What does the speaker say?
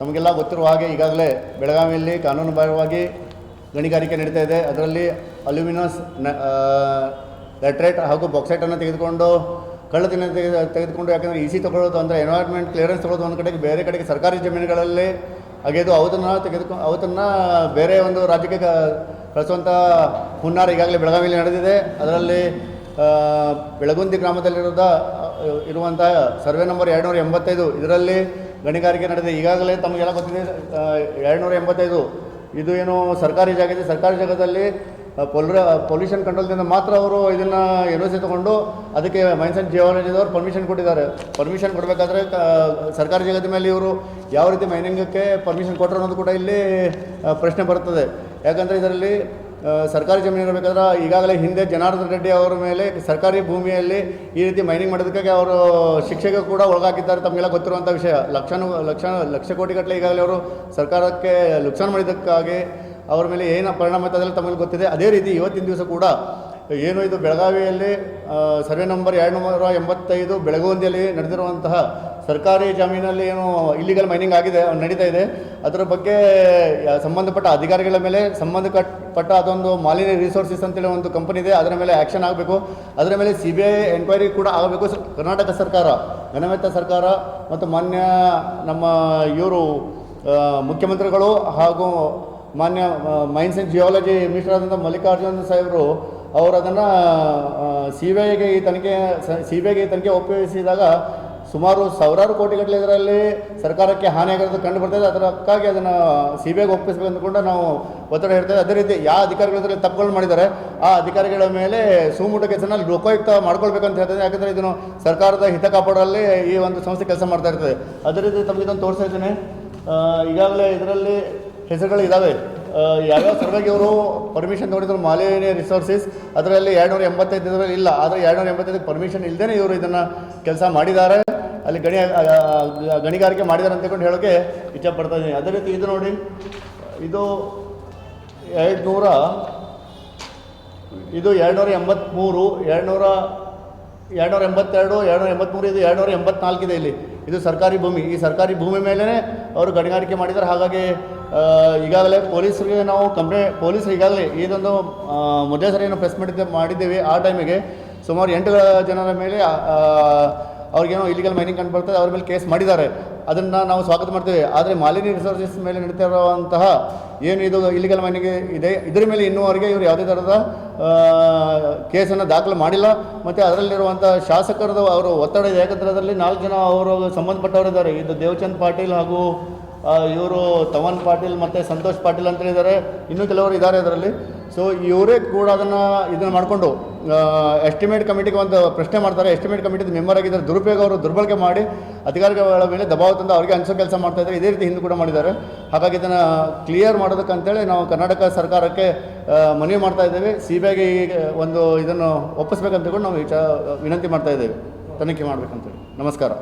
ನಮಗೆಲ್ಲ ಗೊತ್ತಿರುವ ಹಾಗೆ ಈಗಾಗಲೇ ಬೆಳಗಾವಿಯಲ್ಲಿ ಕಾನೂನುಬಾಹಿರವಾಗಿ ಗಣಿಗಾರಿಕೆ ನಡೀತಾ ಇದೆ. ಅದರಲ್ಲಿ ಅಲ್ಯೂಮಿನಿಯಸ್ ಲ್ಯಾಟ್ರೇಟ್ ಹಾಗೂ ಬಾಕ್ಸೈಟನ್ನು ತೆಗೆದುಕೊಂಡು ಕಳ್ಳತನ ತೆಗೆದುಕೊಂಡು ಯಾಕಂದರೆ ಇ ಸಿ ತೊಗೊಳ್ಳೋದು ಅಂದರೆ ಎನ್ವೈರ್ಮೆಂಟ್ ಕ್ಲಿಯರೆನ್ಸ್ ತೊಗೊಳ್ಳೋದು ಒಂದು ಕಡೆಗೆ, ಬೇರೆ ಕಡೆಗೆ ಸರ್ಕಾರಿ ಜಮೀನುಗಳಲ್ಲಿ ಅಗೆದು ಅವತ್ತನ್ನು ಬೇರೆ ಒಂದು ರಾಜ್ಯಕ್ಕೆ ಕಳಿಸುವಂಥ ಹುನ್ನಾರ ಈಗಾಗಲೇ ಬೆಳಗಾವಿಯಲ್ಲಿ ನಡೆದಿದೆ. ಅದರಲ್ಲಿ ಬೆಳಗುಂದಿ ಇರುವಂಥ ಸರ್ವೆ ನಂಬರ್ 285 ಇದರಲ್ಲಿ ಗಣಿಗಾರಿಕೆ ನಡೆದಿದೆ. ಈಗಾಗಲೇ ತಮಗೆಲ್ಲ ಗೊತ್ತಿದೆ 285 ಇದು ಏನು ಸರ್ಕಾರಿ ಜಾಗ ಇದೆ. ಸರ್ಕಾರಿ ಜಾಗದಲ್ಲಿ ಪೊಲ್ಯೂಷನ್ ಕಂಟ್ರೋಲ್ದಿಂದ ಮಾತ್ರ ಅವರು ಇದನ್ನು ಎನ್ ಒ ಸಿ ತೊಗೊಂಡು ಅದಕ್ಕೆ ಮೈನ್ಸ್ ಆ್ಯಂಡ್ ಜಿಯಾಲಜಿದವರು ಪರ್ಮಿಷನ್ ಕೊಟ್ಟಿದ್ದಾರೆ. ಪರ್ಮಿಷನ್ ಕೊಡಬೇಕಾದ್ರೆ ಸರ್ಕಾರಿ ಜಾಗದ ಮೇಲೆ ಇವರು ಯಾವ ರೀತಿ ಮೈನಿಂಗಕ್ಕೆ ಪರ್ಮಿಷನ್ ಕೊಟ್ಟರು ಅನ್ನೋದು ಕೂಡ ಇಲ್ಲಿ ಪ್ರಶ್ನೆ ಬರುತ್ತದೆ. ಯಾಕಂದರೆ ಇದರಲ್ಲಿ ಸರ್ಕಾರಿ ಜಮೀನು ಇರಬೇಕಾದ್ರೆ ಈಗಾಗಲೇ ಹಿಂದೆ ಜನಾರ್ದನ್ ರೆಡ್ಡಿ ಅವರ ಮೇಲೆ ಸರ್ಕಾರಿ ಭೂಮಿಯಲ್ಲಿ ಈ ರೀತಿ ಮೈನಿಂಗ್ ಮಾಡೋದಕ್ಕಾಗಿ ಅವರು ಶಿಕ್ಷೆಗೆ ಕೂಡ ಒಳಗಾಕಿದ್ದಾರೆ. ತಮಗೆಲ್ಲ ಗೊತ್ತಿರುವಂಥ ವಿಷಯ. ಲಕ್ಷ ಕೋಟಿಗಟ್ಟಲೆ ಈಗಾಗಲೇ ಅವರು ಸರ್ಕಾರಕ್ಕೆ ನುಕ್ಸಾನ್ ಮಾಡಿದ್ದಕ್ಕಾಗಿ ಅವ್ರ ಮೇಲೆ ಏನು ಪರಿಣಾಮ ಅದೆಲ್ಲ ತಮಗೆ ಗೊತ್ತಿದೆ. ಅದೇ ರೀತಿ ಇವತ್ತಿನ ದಿವಸ ಕೂಡ ಏನು ಇದು ಬೆಳಗಾವಿಯಲ್ಲಿ ಸರ್ವೆ ನಂಬರ್ 285 ಬೆಳಗುಂದಿಯಲ್ಲಿ ನಡೆದಿರುವಂತಹ ಸರ್ಕಾರಿ ಜಮೀನಲ್ಲಿ ಏನು ಇಲ್ಲಿಗಲ್ ಮೈನಿಂಗ್ ಆಗಿದೆ ನಡೀತಾ ಇದೆ, ಅದರ ಬಗ್ಗೆ ಸಂಬಂಧಪಟ್ಟ ಅಧಿಕಾರಿಗಳ ಮೇಲೆ ಸಂಬಂಧಪಟ್ಟ ಅದೊಂದು ಮಾಲಿನ್ಯ ರಿಸೋರ್ಸಸ್ ಅಂತೇಳಿ ಒಂದು ಕಂಪನಿ ಇದೆ, ಅದರ ಮೇಲೆ ಆ್ಯಕ್ಷನ್ ಆಗಬೇಕು. ಅದರ ಮೇಲೆ CBI ಎನ್ಕ್ವೈರಿ ಕೂಡ ಆಗಬೇಕು. ಕರ್ನಾಟಕ ಸರ್ಕಾರ, ಘನವೆತ್ತ ಸರ್ಕಾರ ಮತ್ತು ಮಾನ್ಯ ನಮ್ಮ ಇವರು ಮುಖ್ಯಮಂತ್ರಿಗಳು ಹಾಗೂ ಮಾನ್ಯ ಮೈನ್ಸ್ ಆ್ಯಂಡ್ ಜಿಯಾಲಜಿ ಮಿನಿಸ್ಟರ್ ಆದಂಥ ಮಲ್ಲಿಕಾರ್ಜುನ್ ಸಾಹೇಬರು ಅವರು ಅದನ್ನು CBIಗೆ ಈ ತನಿಖೆ ಒಪ್ಪಿಸಿದಾಗ ಸುಮಾರು ಸಾವಿರಾರು ಕೋಟಿಗಟ್ಟಲೆ ಇದರಲ್ಲಿ ಸರ್ಕಾರಕ್ಕೆ ಹಾನಿಯಾಗಿರೋದು ಕಂಡು ಬರ್ತಾಯಿದೆ. ಅದಕ್ಕಾಗಿ ಅದನ್ನು CBIಗೆ ಒಪ್ಪಿಸಬೇಕು ಅಂದ್ಕೊಂಡು ನಾವು ಒತ್ತಡ ಹೇಳ್ತೇವೆ. ಅದೇ ರೀತಿ ಯಾವ ಅಧಿಕಾರಿಗಳು ಇದರಲ್ಲಿ ತಪ್ಪುಗಳು ಮಾಡಿದ್ದಾರೆ ಆ ಅಧಿಕಾರಿಗಳ ಮೇಲೆ ಸುಮೂಟ ಕೆಲಸನ ಲೋಕಾಯುಕ್ತ ಮಾಡ್ಕೊಳ್ಬೇಕಂತ ಹೇಳ್ತದೆ. ಯಾಕಂದರೆ ಇದನ್ನು ಸರ್ಕಾರದ ಹಿತ ಕಾಪಾಡಲ್ಲಿ ಈ ಒಂದು ಸಂಸ್ಥೆ ಕೆಲಸ ಮಾಡ್ತಾ ಇರ್ತದೆ. ಅದೇ ರೀತಿ ತಮಗೆ ಇದನ್ನು ತೋರಿಸ್ತಾ ಇದ್ದೇನೆ. ಈಗಾಗಲೇ ಇದರಲ್ಲಿ ಹೆಸರುಗಳು ಇದ್ದಾವೆ. ಯಾವ್ಯಾವ ಸರ್ವೆಗೆ ಇವರು ಪರ್ಮಿಷನ್ ತೊಗೊಂಡಿದ್ರು ಮಾಲಿನ್ಯ ರಿಸೋರ್ಸಸ್, ಅದರಲ್ಲಿ 285 ಇದರಲ್ಲಿ ಇಲ್ಲ. ಆದರೆ 285 ಪರ್ಮಿಷನ್ ಇಲ್ಲದೇ ಇವರು ಇದನ್ನು ಕೆಲಸ ಮಾಡಿದ್ದಾರೆ, ಅಲ್ಲಿ ಗಣಿಗಾರಿಕೆ ಮಾಡಿದ್ದಾರೆ ಅಂತಕೊಂಡು ಹೇಳೋಕ್ಕೆ ಇಚ್ಛೆಪಡ್ತಾ ಇದ್ದೀನಿ. ಅದೇ ರೀತಿ ಇದು ನೋಡಿ, ಇದು 283, ಇದು 282, 283, ಇದು 284 ಇದೆ. ಇದು ಸರ್ಕಾರಿ ಭೂಮಿ. ಈ ಸರ್ಕಾರಿ ಭೂಮಿ ಮೇಲೇ ಅವರು ಗಣಿಗಾರಿಕೆ ಮಾಡಿದ್ದಾರೆ. ಹಾಗಾಗಿ ಈಗಾಗಲೇ ಪೊಲೀಸರಿಗೆ ನಾವು ಪೊಲೀಸರು ಈಗಾಗಲೇ ಇದೊಂದು ಮೊದಲೇ ಸರಿ ಏನು ಪ್ರೆಸ್ ಮಾಡಿದ್ದೇವೆ. ಆ ಟೈಮಿಗೆ ಸುಮಾರು 8 ಜನರ ಮೇಲೆ ಅವ್ರಿಗೇನೋ ಇಲ್ಲಿಗಲ್ ಮೈನಿಂಗ್ ಕಂಡು ಬರ್ತದೆ, ಅವ್ರ ಮೇಲೆ ಕೇಸ್ ಮಾಡಿದ್ದಾರೆ. ಅದನ್ನು ನಾವು ಸ್ವಾಗತ ಮಾಡ್ತೇವೆ. ಆದರೆ ಮಾಲಿನ್ಯ ರಿಸೋರ್ಸಸ್ ಮೇಲೆ ನಡೀತಾ ಇರುವಂತಹ ಏನು ಇದು ಇಲ್ಲಿಗಲ್ ಮೈನಿಂಗ್ ಇದೆ, ಇದರ ಮೇಲೆ ಇನ್ನೂವರೆಗೆ ಇವರು ಯಾವುದೇ ಥರದ ಕೇಸನ್ನು ದಾಖಲು ಮಾಡಿಲ್ಲ. ಮತ್ತು ಅದರಲ್ಲಿರುವಂಥ ಶಾಸಕರದು ಅವರು ಒತ್ತಡ ಇದೆ. ಯಾಕಂದರೆ ಅದರಲ್ಲಿ 4 ಜನ ಅವರು ಸಂಬಂಧಪಟ್ಟವರಿದ್ದಾರೆ. ಇದು ದೇವಚಂದ್ ಪಾಟೀಲ್ ಹಾಗೂ ಇವರು ತವನ್ ಪಾಟೀಲ್ ಮತ್ತು ಸಂತೋಷ್ ಪಾಟೀಲ್ ಅಂತೇಳಿದ್ದಾರೆ. ಇನ್ನೂ ಕೆಲವರು ಇದ್ದಾರೆ ಅದರಲ್ಲಿ. ಸೊ ಇವರೇ ಕೂಡ ಇದನ್ನು ಮಾಡಿಕೊಂಡು ಎಸ್ಟಿಮೇಟ್ ಕಮಿಟಿಗೆ ಒಂದು ಪ್ರಶ್ನೆ ಮಾಡ್ತಾರೆ. ಎಸ್ಟಿಮೇಟ್ ಕಮಿಟಿದ ಮೆಂಬರ್ ಆಗಿದ್ದಾರೆ. ಅವರು ದುರ್ಬಳಕೆ ಮಾಡಿ ಅಧಿಕಾರಿಗಳ ಮೇಲೆ ದಬಾವ ತಂದು ಅವರಿಗೆ ಅನಿಸೋ ಕೆಲಸ ಮಾಡ್ತಾಯಿದ್ದಾರೆ. ಇದೇ ರೀತಿ ಹಿಂದೆ ಕೂಡ ಮಾಡಿದ್ದಾರೆ. ಹಾಗಾಗಿ ಇದನ್ನು ಕ್ಲಿಯರ್ ಮಾಡೋದಕ್ಕಂತೇಳಿ ನಾವು ಕರ್ನಾಟಕ ಸರ್ಕಾರಕ್ಕೆ ಮನವಿ ಮಾಡ್ತಾ ಇದ್ದೇವೆ. CBIಗೆ ಒಂದು ಇದನ್ನು ಒಪ್ಪಿಸ್ಬೇಕಂತೇಳಿ ನಾವು ವಿನಂತಿ ಮಾಡ್ತಾ ಇದ್ದೇವೆ, ತನಿಖೆ ಮಾಡಬೇಕಂತೇಳಿ. ನಮಸ್ಕಾರ.